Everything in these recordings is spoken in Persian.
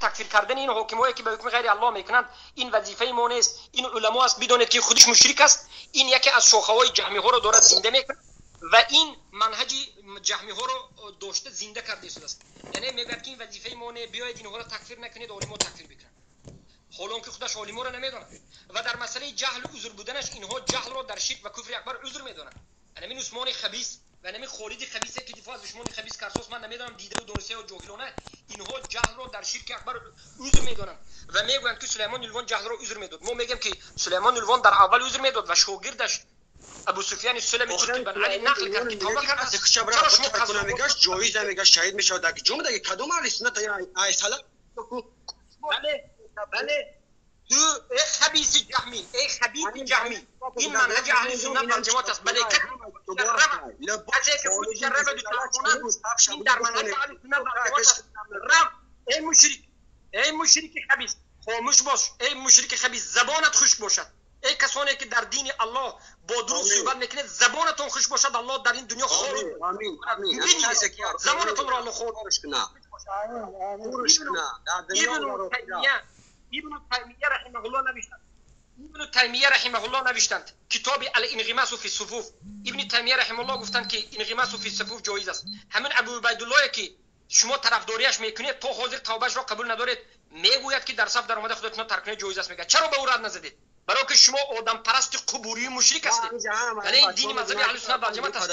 تکفیر کردن این حاکمایی که به حکم غیر الله میکنند این وظیفه ما نیست. این علما است، بدونید که خودش مشرک است. این یکی از شاخه‌های جهمی ها رو دارد زنده میکنه و این منهج جهمی ها رو داشته زنده کرده شده است. یعنی میگه که این وظیفه ما نه، بیاید اینها رو تکفیر نکنید، عالم‌ها تکفیر بکنند، حالان که خودش عالم‌ها رو نمیدونند. و در مسئله جهل و عذر بودنش اینها جهل رو در شرک و کفر اکبر عذر میدونند. یعنی من عثمان خبیث و نمی خالد خبیثه که دفاع از دشمن خبیث کرد، من نمیدونم دیده و دونسه و جاهلانه اینها جهل رو در شرک اکبر عذر میدونن و میگن که سلیمان الوان جهل رو عذر میداد. ما میگیم که سلیمان الوان در اول عذر میداد و شاگردش ابو سفیان سلمی که بن علی نقل کرد که توبه کرد. چرا شما کنه میگاش جایز نمیگاش شهید میشه در جمله دیگه کدوم اهل سنت ای سلام. بله تو ای خبیث جهمی، ای خبیث جهمی، این منهج اهل سنت و جماعت است. بله که این در منهج اهل سنت و جماعت است. ای مشرک خبیث خاموش باش، ای مشرک خبیث زبانت خوش باشد. ای کسانی که در دین الله با دروغ صحبت میکنید زبانتون خوش باشد، الله در این دنیا خور آمین زبانتون رو الله خور کنه. ابن تیمیه رحمه الله نوشتند کتاب الانغماس فی الصفوف. ابن تیمیه رحمه الله گفتند که انغماس فی الصفوف جایز است. همین ابو عبیدالله که شما طرفداریش میکنید تا حاضر توبهش را قبول ندارید، میگوید که در صف در اومده خودتون ترک کنید جایز است. میگه چرا به او رد نزدید؟ برای که شما آدم پرست قبوری مشرک هستید. یعنی این دین مذهبی اهل سنت و جماعت است.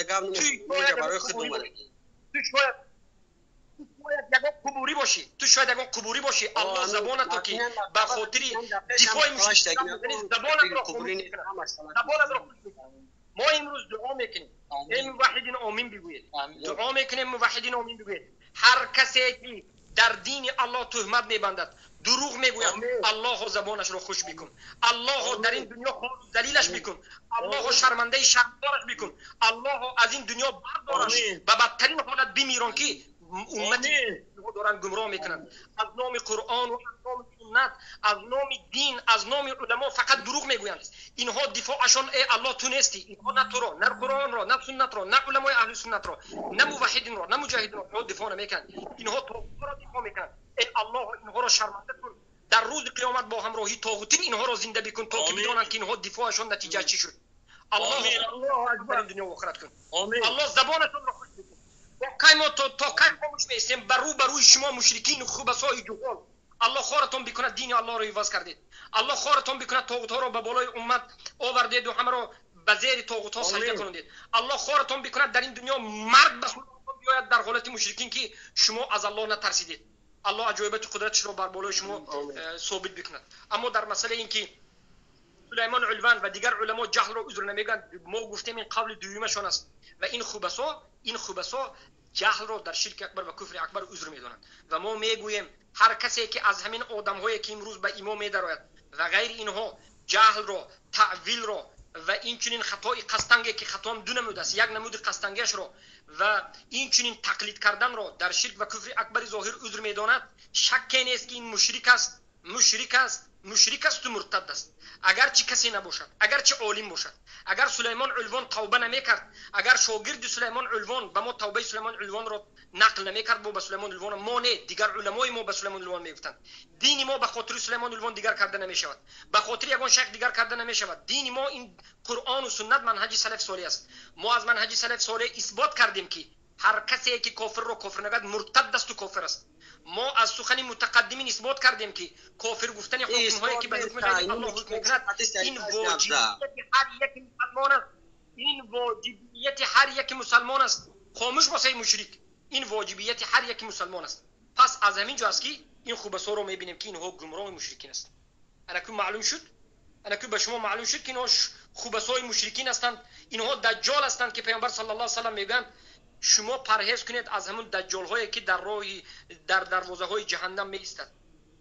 برای خود اومده. تو شاید یگان قبوری باشی. الله زبانت رو که به خاطر دفاع مشرک زبانت رو خوش میکنه. ما امروز دعا میکنیم ای موحدین آمین بگویید. دعا میکنیم موحدین آمین بگویید. هر کسی که در دین الله تهمت میبندد، دروغ میگوید، الله زبانش رو خوش بکن. الله در این دنیا خار ذلیلش بکن. الله شرمنده شرمدارش بکن. الله از این دنیا بردارش و بدترین حالت بمیران که امتی دارن گمراه میکنن. از نام قرآن و از نام سنت، از نام دین، از نام علما فقط دروغ میگویند. اینها دفاعشان ای الله تو نیستی. اینها نه تو را، نه قرآن را، نه سنت را، نه علمای اهل سنت را، نه موحدین را، نه مجاهدین را دفاع نمیکنند. اینها طاغوت را دفاع میکنند. ای الله اینها را شرمنده کن. در روز قیامت با همراهی طاغوتین اینها را زنده بکن تا که بدانند که اینها دفاعشان نتیجه چی شد. الله اکبر دنیا و آخرت کن. الله زبانتون را خوش بکن. ما تا کی خاموش میستیم بروی شما مشرکین و خبثای جهال؟ الله خارتون بکنه دین الله رو عوض کردید. الله خارتون بکنه طاغوت ها رو به بالای امت آوردید و همه رو به زیر طاغوت ها سجده کنید. الله خارتون بکنه در این دنیا مرد به سلطان بیاید در حالت مشرکین که شما از الله نترسیدید. الله عجایبت قدرتش رو بر بالای شما ثابت بکند. اما در مسئله این که سلیمان علوان و دیگر علما جهل رو عذر نمیگن، ما گفتیم این قول دویمشون است و این خبثا جهل رو در شرک اکبر و کفر اکبر عذر میدونند. و ما میگوییم هر کسی که از همین آدم هایی که امروز به ایمان میدراید و غیر اینها جهل رو، تعویل رو و این چنین خطای قصدنگی که خطا هم دو نمود است، یک نمود قصدنگیش رو و این چنین تقلید کردن رو در شرک و کفر اکبر ظاهر عذر میداند، شک نیست که این مشرک است و مرتد است. اگر چی کسی نباشد، اگر چی عالم باشد، اگر سلیمان علوان توبه نمیکرد، اگر شاگرد سلیمان علوان به ما توبه سلیمان علوان را نقل نمیکرد، با سلیمان علوان ما نه، دیگر علمای ما به سلیمان علوان میگفتند دین ما به خاطر سلیمان علوان دیگر کرده نمیشود، به خاطر یگان شیخ دیگر کرده نمیشود. دین ما این قرآن و سنت منهج سلف صالح است. ما از منهج سلف صالح اثبات کردیم که هر کسی که کافر رو کافر نگد مرتد است و کافر است. ما از سخن متقدمین اثبات کردیم که کافر گفتن حکم هایی که به حکم غیر الله حکم میکند این واجبیت هر یک مسلمان است. خاموش باشه مشرک، این واجبیت هر یک مسلمان است. پس از همین جا است که این خبثا رو میبینیم که اینها گمراه مشرکین است. انا که به شما معلوم شد که اینها خبثای مشرکین هستند، اینها دجال هستند که پیامبر صلی الله علیه و سلم میگن شما پرهیز کنید از همون دجال هایی که در دروازه های جهنم می ایستد.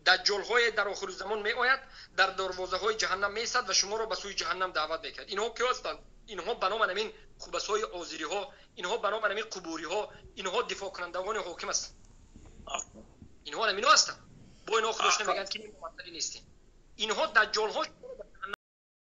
دجال های در آخر زمان می آید، در دروازه های جهنم می ایستد و شما را به سوی جهنم دعوت میکرد. اینها کی هستند؟ اینها به نام همین خبثای آزری ها، اینها به نام همین قبوری ها، اینها دفاع کنندگان حاکم هستند. اینها هستند. با اینها خودش نمیگن که این ممثلی نیستیم. اینها دجال ها